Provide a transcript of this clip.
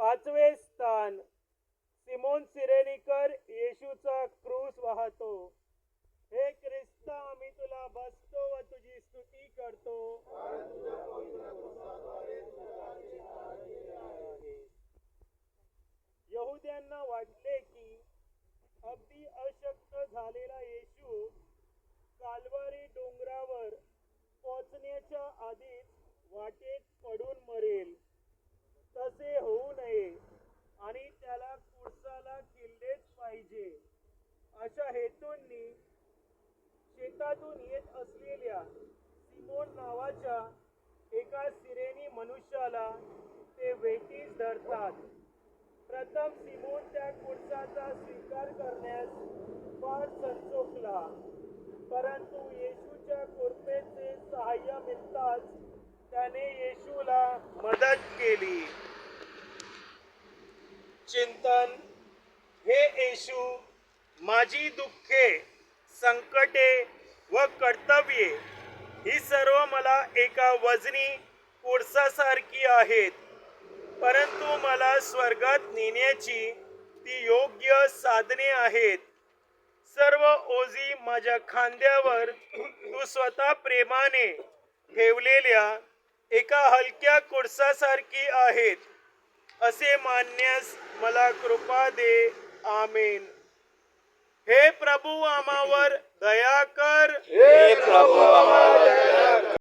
5वे स्थान सिमोन सिरेनिकर येशूचा क्रूस वाहतो. हे ख्रिस्ता आम्ही तुला बसतो व तुझी स्तुती करतो. यहुद्यांना वाटले की अगदी अशक्य झालेला येशू काल्वारी डोंगरावर पोचण्याच्या आधीच वाटेत पडून मरेल. तसे होऊ नये आणि त्याला क्रूसाला किल्लेच पाहिजे अशा हेतूंनी शेतातून येत असलेल्या सिमोन नावाच्या एका सिरेनी मनुष्याला ते वेठीस धरतात. प्रथम सिमोन त्या क्रूसाचा स्वीकार करण्यास फार संचोखला, परंतु येशूच्या कृपेचे सहाय्य मिळताच त्याने येशूला मदत केली. चिंतन. हे येशू, माझी दुःखे, संकटे व कर्तव्ये ही सर्व मला एका वजनी कोळसासारखी आहेत, परंतु मला स्वर्गात नेण्याची ती योग्य साधने आहेत. सर्व ओझी माझ्या खांद्यावर तू स्वतः प्रेमाने ठेवलेल्या एका हलक्या कोळसासारखी आहेत असे मानण्यास मला कृपा दे. आमेन. हे प्रभू आम्हावर दया कर. हे प्रभू आम्हाला दया